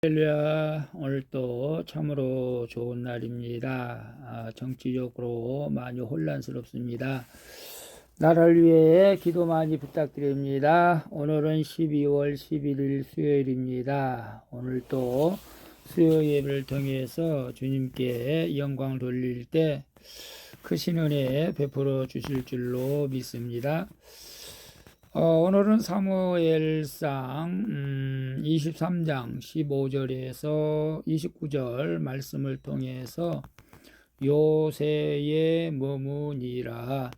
할렐루야. 오늘 또 참으로 좋은 날입니다. 정치적으로 많이 혼란스럽습니다. 나라를 위해 기도 많이 부탁드립니다. 오늘은 12월 11일 수요일입니다. 오늘 또 수요 예배를 통해서 주님께 영광 돌릴 때 크신 은혜 베풀어 주실 줄로 믿습니다. 오늘은 사무엘상 23장 15절에서 29절 말씀을 통해서 요새에 머무니라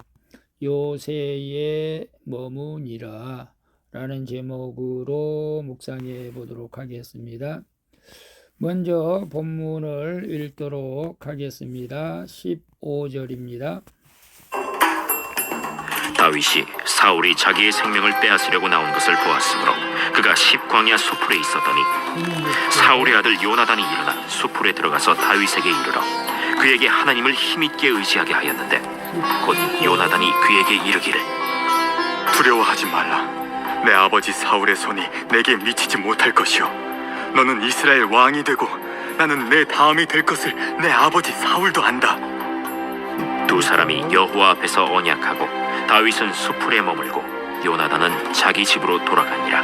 라는 제목으로 묵상해 보도록 하겠습니다. 먼저 본문을 읽도록 하겠습니다. 15절입니다. 다윗이 사울이 자기의 생명을 빼앗으려고 나온 것을 보았으므로 그가 십광야 수풀에 있었더니 사울의 아들 요나단이 일어나 수풀에 들어가서 다윗에게 이르러 그에게 하나님을 힘있게 의지하게 하였는데 곧 요나단이 그에게 이르기를 두려워하지 말라. 내 아버지 사울의 손이 내게 미치지 못할 것이요 너는 이스라엘 왕이 되고 나는 내 다음이 될 것을 내 아버지 사울도 안다. 두 사람이 여호와 앞에서 언약하고 다윗은 수풀에 머물고 요나단은 자기 집으로 돌아가니라.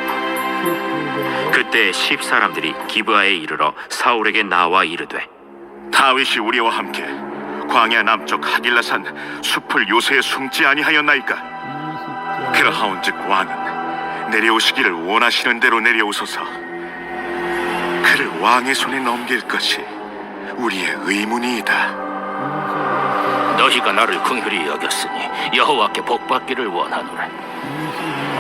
그때 10사람들이 기브아에 이르러 사울에게 나와 이르되 다윗이 우리와 함께 광야 남쪽 하길라산 숲을 요새에 숨지 아니하였나이까? 그러하온즉 왕은 내려오시기를 원하시는 대로 내려오소서. 그를 왕의 손에 넘길 것이 우리의 의문이이다. 너희가 나를 긍휼히 여겼으니 여호와께 복받기를 원하노라.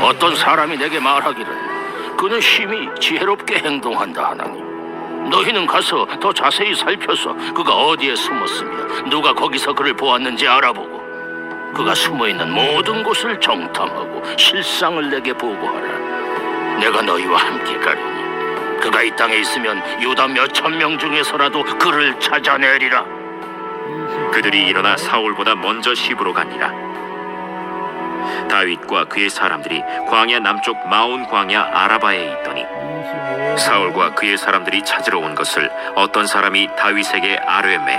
어떤 사람이 내게 말하기를 그는 심히 지혜롭게 행동한다 하나니 너희는 가서 더 자세히 살펴서 그가 어디에 숨었으며 누가 거기서 그를 보았는지 알아보고 그가 숨어있는 모든 곳을 정탐하고 실상을 내게 보고하라. 내가 너희와 함께 가리니 그가 이 땅에 있으면 유다 몇천 명 중에서라도 그를 찾아내리라. 그들이 일어나 사울보다 먼저 시브로 가니라. 다윗과 그의 사람들이 광야 남쪽 마온 광야 아라바에 있더니 사울과 그의 사람들이 찾으러 온 것을 어떤 사람이 다윗에게 아뢰매.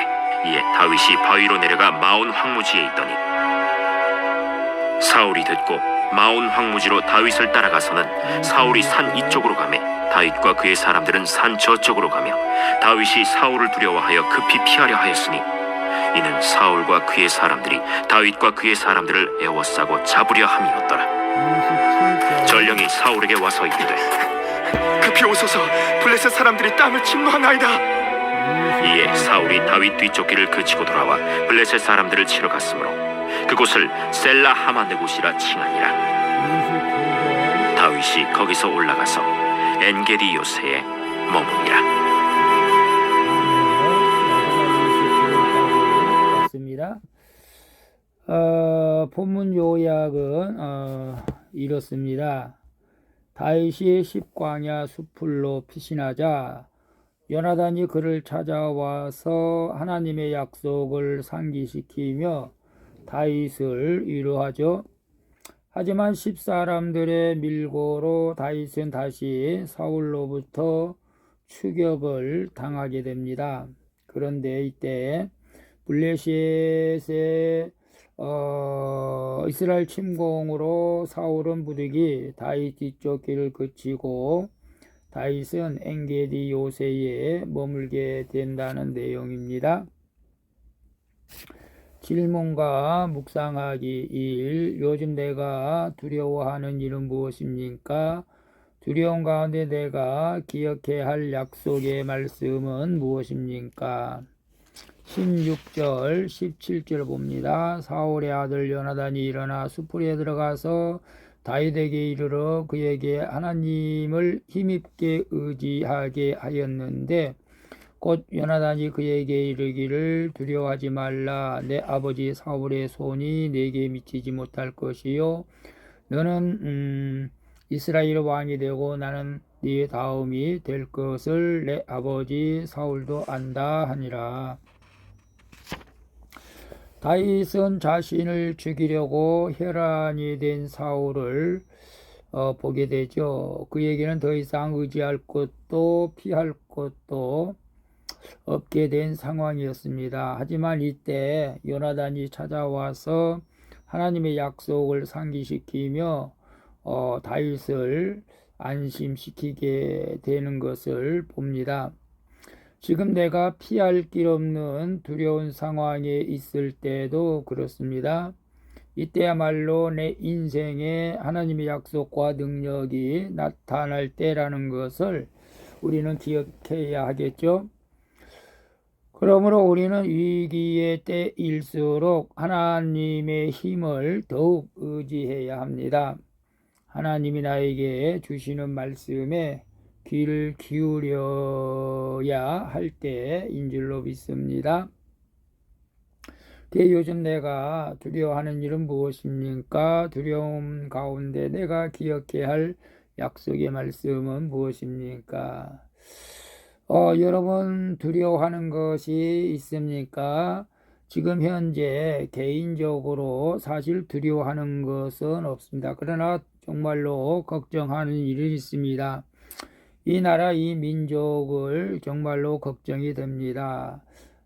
이에 다윗이 바위로 내려가 마온 황무지에 있더니 사울이 듣고 마온 황무지로 다윗을 따라가서는 사울이 산 이쪽으로 가매 다윗과 그의 사람들은 산 저쪽으로 가며 다윗이 사울을 두려워하여 급히 피하려 하였으니 이는 사울과 그의 사람들이 다윗과 그의 사람들을 에워싸고 잡으려 함이었더라. 전령이 사울에게 와서 이르되 급히 오소서. 블레셋 사람들이 땅을 침노하나이다. 이에 사울이 다윗 뒤쫓기를 그치고 돌아와 블레셋 사람들을 치러 갔으므로 그곳을 셀라 하마느곳이라 칭하니라. 다윗이 거기서 올라가서 엔게디 요새에 머무니라. 본문 요약은 이렇습니다. 다윗이 십광야 수풀로 피신하자 요나단이 그를 찾아와서 하나님의 약속을 상기시키며 다윗을 위로하죠. 하지만 10사람들의 밀고로 다윗은 다시 사울로부터 추격을 당하게 됩니다. 그런데 이때 블레셋의 이스라엘 침공으로 사울은 부득이 다윗 뒤쪽 길을 그치고 다윗은 엔게디 요새에 머물게 된다는 내용입니다. 질문과 묵상하기 1. 요즘 내가 두려워하는 일은 무엇입니까? 두려움 가운데 내가 기억해야 할 약속의 말씀은 무엇입니까? 16절, 17절 봅니다. 사울의 아들 요나단이 일어나 수풀에 들어가서 다윗에게 이르러 그에게 하나님을 힘있게 의지하게 하였는데 곧 요나단이 그에게 이르기를 두려워하지 말라. 내 아버지 사울의 손이 내게 미치지 못할 것이요 너는 이스라엘 왕이 되고 나는 네 다음이 될 것을 내 아버지 사울도 안다 하니라. 다윗은 자신을 죽이려고 혈안이 된 사울을 보게 되죠. 그에게는 더 이상 의지할 곳도 피할 곳도 없게 된 상황이었습니다. 하지만 이때 요나단이 찾아와서 하나님의 약속을 상기시키며 다윗을 안심시키게 되는 것을 봅니다. 지금 내가 피할 길 없는 두려운 상황에 있을 때도 그렇습니다. 이때야말로 내 인생에 하나님의 약속과 능력이 나타날 때라는 것을 우리는 기억해야 하겠죠. 그러므로 우리는 위기의 때일수록 하나님의 힘을 더욱 의지해야 합니다. 하나님이 나에게 주시는 말씀에 귀를 기울여야 할 때인 줄로 믿습니다. 요즘 내가 두려워하는 일은 무엇입니까? 두려움 가운데 내가 기억해야 할 약속의 말씀은 무엇입니까? 여러분 두려워하는 것이 있습니까? 지금 현재 개인적으로 사실 두려워하는 것은 없습니다. 그러나 정말로 걱정하는 일이 있습니다. 이 나라, 이 민족을 정말로 걱정이 됩니다.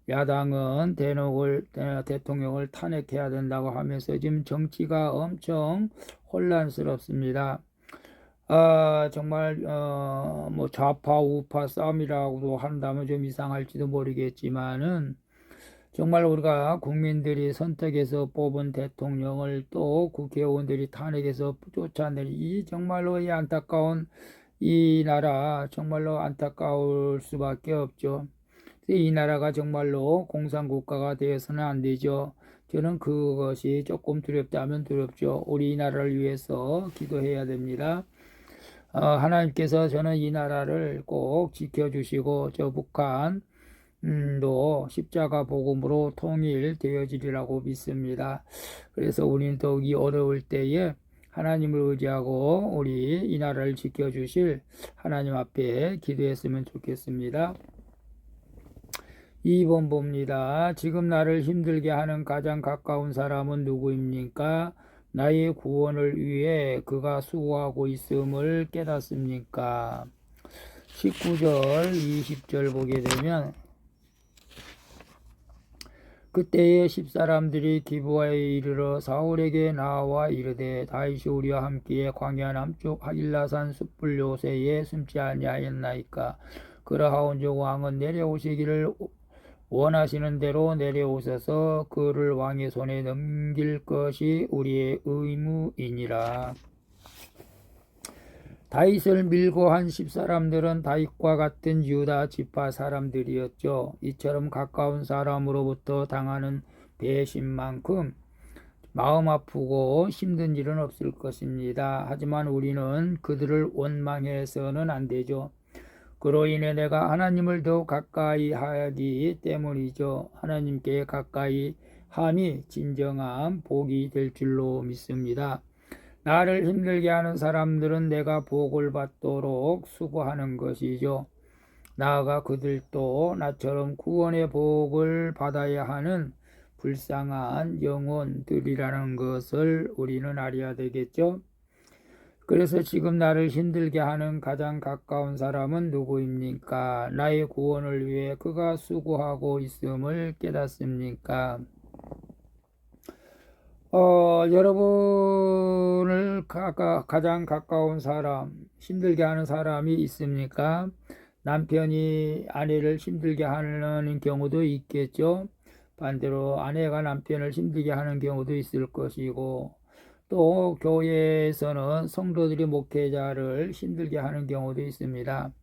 야당은 대통령을 탄핵해야 된다고 하면서 지금 정치가 엄청 혼란스럽습니다. 정말 뭐 좌파 우파 싸움이라고도 한다면 좀 이상할지도 모르겠지만은 정말 우리가 국민들이 선택해서 뽑은 대통령을 또 국회의원들이 탄핵해서 쫓아내는 이 정말로 이 안타까운 이 나라 정말로 안타까울 수밖에 없죠. 이 나라가 정말로 공산국가가 되어서는 안 되죠. 저는 그것이 조금 두렵다면 두렵죠. 우리 이 나라를 위해서 기도해야 됩니다. 하나님께서 저는 이 나라를 꼭 지켜주시고 저 북한도 십자가 복음으로 통일되어지리라고 믿습니다. 그래서 우리는 더욱이 어려울 때에 하나님을 의지하고 우리 이 나라를 지켜주실 하나님 앞에 기도했으면 좋겠습니다. 2번 봅니다. 지금 나를 힘들게 하는 가장 가까운 사람은 누구입니까? 나의 구원을 위해 그가 수고하고 있음을 깨닫습니까? 19절, 20절 보게 되면 그때에 10사람들이 기브아에 이르러 사울에게 나와 이르되 다윗이 우리와 함께 광야 남쪽 하길라산 숯불 요새에 숨지 아니하였나이까? 그러하온즉 왕은 내려오시기를 원하시는 대로 내려오셔서 그를 왕의 손에 넘길 것이 우리의 의무이니라. 다윗을 밀고 한 10사람들은 다윗과 같은 유다 지파 사람들이었죠. 이처럼 가까운 사람으로부터 당하는 배신만큼 마음 아프고 힘든 일은 없을 것입니다. 하지만 우리는 그들을 원망해서는 안 되죠. 그로 인해 내가 하나님을 더욱 가까이 하기 때문이죠. 하나님께 가까이 함이 진정한 복이 될 줄로 믿습니다. 나를 힘들게 하는 사람들은 내가 복을 받도록 수고하는 것이죠. 나아가 그들도 나처럼 구원의 복을 받아야 하는 불쌍한 영혼들이라는 것을 우리는 알아야 되겠죠. 그래서 지금 나를 힘들게 하는 가장 가까운 사람은 누구입니까? 나의 구원을 위해 그가 수고하고 있음을 깨닫습니까? 여러분을 가장 가까운 사람, 힘들게 하는 사람이 있습니까? 남편이 아내를 힘들게 하는 경우도 있겠죠. 반대로 아내가 남편을 힘들게 하는 경우도 있을 것이고, 또 교회에서는 성도들이 목회자를 힘들게 하는 경우도 있습니다.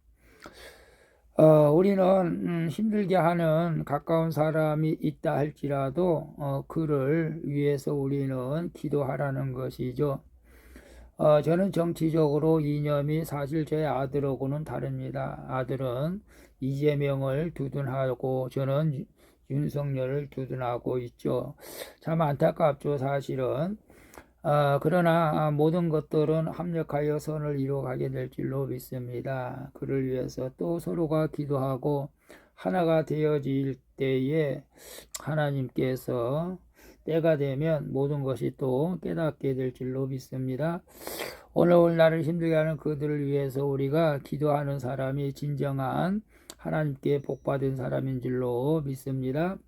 우리는 힘들게 하는 가까운 사람이 있다 할지라도 그를 위해서 우리는 기도하라는 것이죠. 저는 정치적으로 이념이 사실 제 아들하고는 다릅니다. 아들은 이재명을 두둔하고 저는 윤석열을 두둔하고 있죠. 참 안타깝죠, 사실은. 그러나 모든 것들은 합력하여 선을 이루어가게 될 줄로 믿습니다. 그를 위해서 또 서로가 기도하고 하나가 되어질 때에 하나님께서 때가 되면 모든 것이 또 깨닫게 될 줄로 믿습니다. 오늘 나를 힘들게 하는 그들을 위해서 우리가 기도하는 사람이 진정한 하나님께 복받은 사람인 줄로 믿습니다.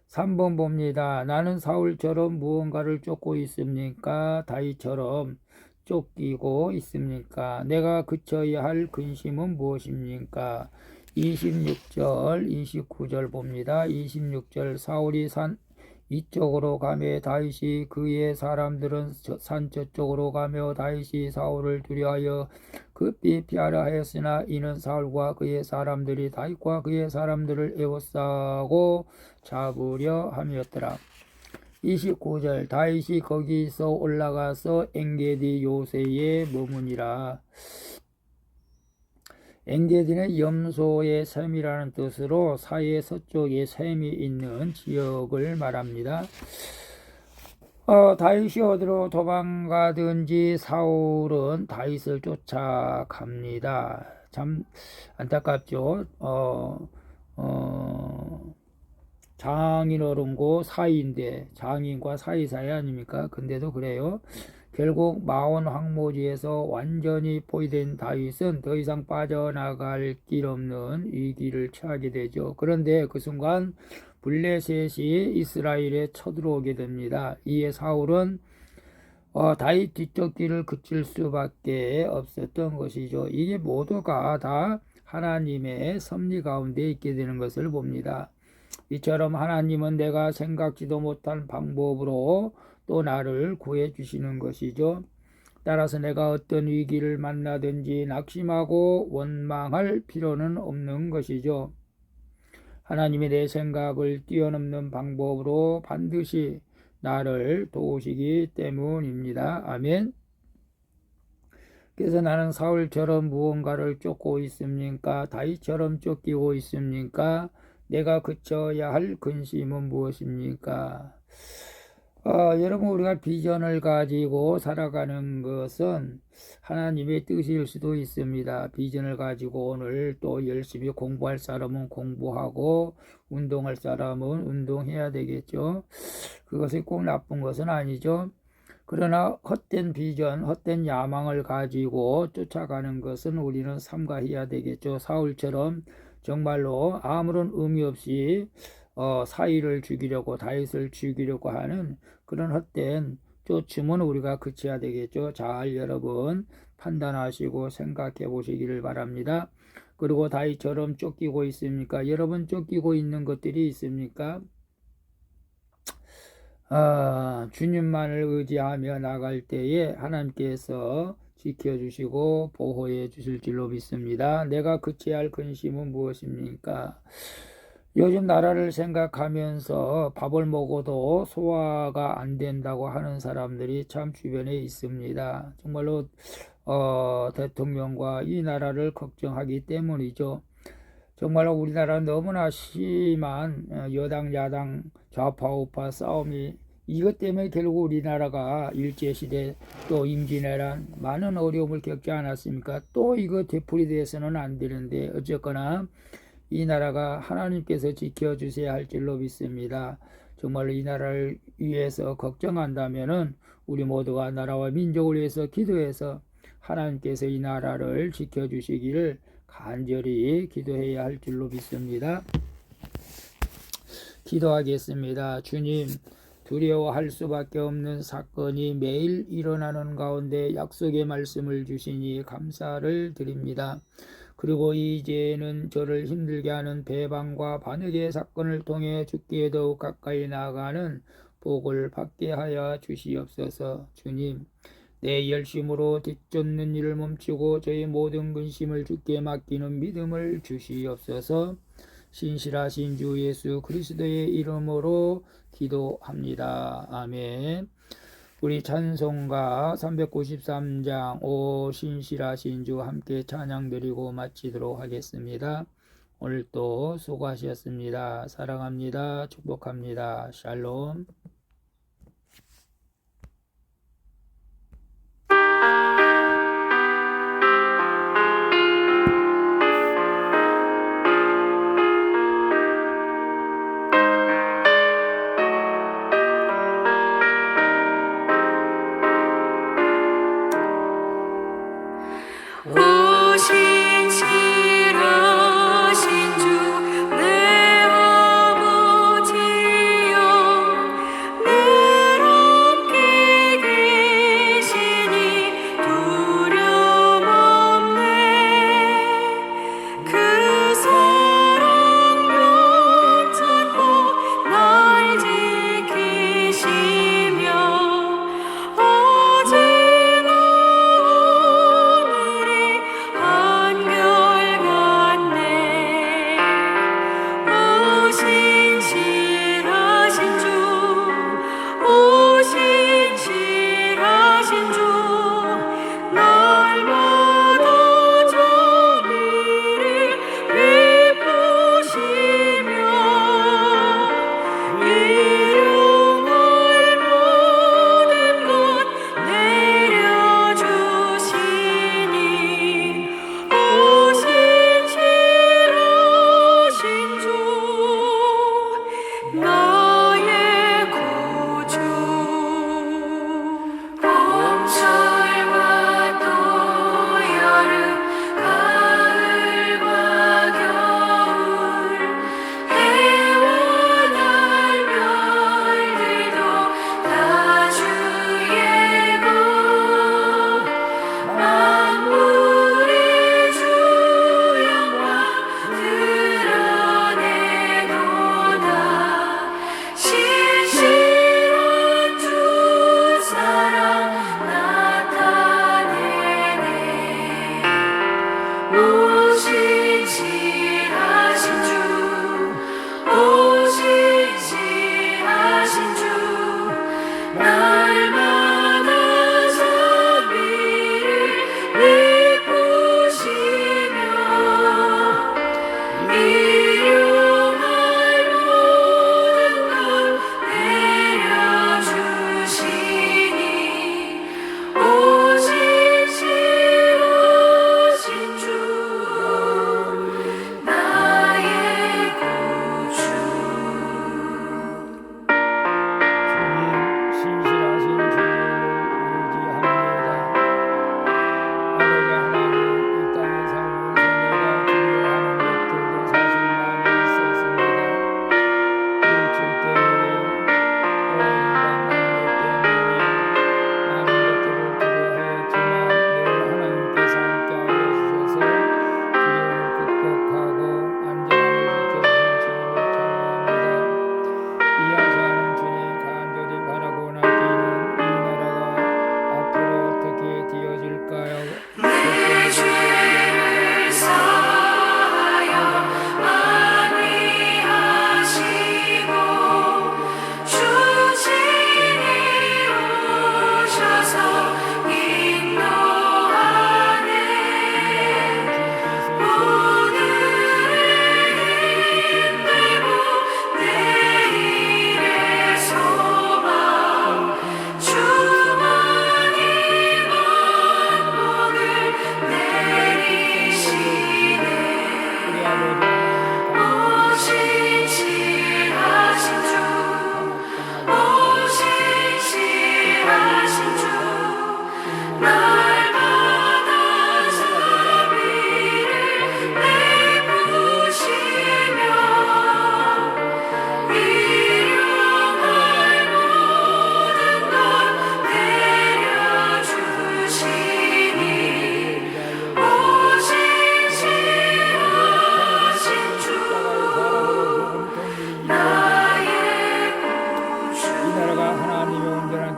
3번 봅니다. 나는 사울처럼 무언가를 쫓고 있습니까? 다윗처럼 쫓기고 있습니까? 내가 그쳐야 할 근심은 무엇입니까? 26절, 29절 봅니다. 26절 사울이 산 이쪽으로 가며 다윗이 그의 사람들은 산 저쪽으로 가며 다윗이 사울을 두려하여 급히 피하려 하였으나 이는 사울과 그의 사람들이 다윗과 그의 사람들을 에워싸고 잡으려 함이었더라. 29절 다윗이 거기서 올라가서 엔게디 요새에 머무니라. 엔게디는 염소의 샘이라는 뜻으로 사해 서쪽에 샘이 있는 지역을 말합니다. 다윗이 어디로 도망가든지 사울은 다윗을 쫓아갑니다. 참 안타깝죠. 장인 어른고 사이인데 장인과 사이 아닙니까? 근데도 그래요. 결국 마온 황무지에서 완전히 포위된 다윗은 더 이상 빠져나갈 길 없는 위기를 처하게 되죠. 그런데 그 순간 블레셋이 이스라엘에 쳐들어오게 됩니다. 이에 사울은 다윗 뒤쫓기를 그칠 수밖에 없었던 것이죠. 이게 모두가 다 하나님의 섭리 가운데 있게 되는 것을 봅니다. 이처럼 하나님은 내가 생각지도 못한 방법으로 또 나를 구해 주시는 것이죠. 따라서 내가 어떤 위기를 만나든지 낙심하고 원망할 필요는 없는 것이죠. 하나님이 내 생각을 뛰어넘는 방법으로 반드시 나를 도우시기 때문입니다. 아멘. 그래서 나는 사울처럼 무언가를 쫓고 있습니까? 다윗처럼 쫓기고 있습니까? 내가 그쳐야 할 근심은 무엇입니까? 여러분 우리가 비전을 가지고 살아가는 것은 하나님의 뜻일 수도 있습니다. 비전을 가지고 오늘 또 열심히 공부할 사람은 공부하고 운동할 사람은 운동해야 되겠죠. 그것이 꼭 나쁜 것은 아니죠. 그러나 헛된 비전, 헛된 야망을 가지고 쫓아가는 것은 우리는 삼가해야 되겠죠. 사울처럼 정말로 아무런 의미 없이 사위를 죽이려고 다윗을 죽이려고 하는 그런 헛된 쫓음은 우리가 그쳐야 되겠죠. 잘 여러분 판단하시고 생각해 보시기를 바랍니다. 그리고 다윗처럼 쫓기고 있습니까? 여러분 쫓기고 있는 것들이 있습니까? 주님만을 의지하며 나갈 때에 하나님께서 지켜주시고 보호해 주실 줄로 믿습니다. 내가 그쳐야 할 근심은 무엇입니까? 요즘 나라를 생각하면서 밥을 먹어도 소화가 안 된다고 하는 사람들이 참 주변에 있습니다. 정말로 대통령과 이 나라를 걱정하기 때문이죠. 정말로 우리나라는 너무나 심한 여당 야당 좌파 우파 싸움이 이것 때문에 결국 우리나라가 일제시대 또 임진왜란 많은 어려움을 겪지 않았습니까? 또 이거 되풀이돼서는 안 되는데 어쨌거나 이 나라가 하나님께서 지켜주셔야 할 줄로 믿습니다. 정말로 이 나라를 위해서 걱정한다면은 우리 모두가 나라와 민족을 위해서 기도해서 하나님께서 이 나라를 지켜주시기를 간절히 기도해야 할 줄로 믿습니다. 기도하겠습니다. 주님, 두려워할 수밖에 없는 사건이 매일 일어나는 가운데 약속의 말씀을 주시니 감사를 드립니다. 그리고 이제는 저를 힘들게 하는 배반과 반역의 사건을 통해 주께 더욱 가까이 나아가는 복을 받게 하여 주시옵소서. 주님, 내 열심으로 뒤쫓는 일을 멈추고 저의 모든 근심을 주께 맡기는 믿음을 주시옵소서. 신실하신 주 예수 그리스도의 이름으로 기도합니다. 아멘. 우리 찬송가 393장 오 신실하신 주 함께 찬양 드리고 마치도록 하겠습니다. 오늘도 수고하셨습니다. 사랑합니다. 축복합니다. 샬롬.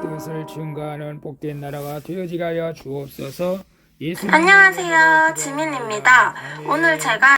뜻을 증거하는 복된 나라가 되어지게 하여 주옵소서. 예수님 안녕하세요. 지민입니다. 오늘 제가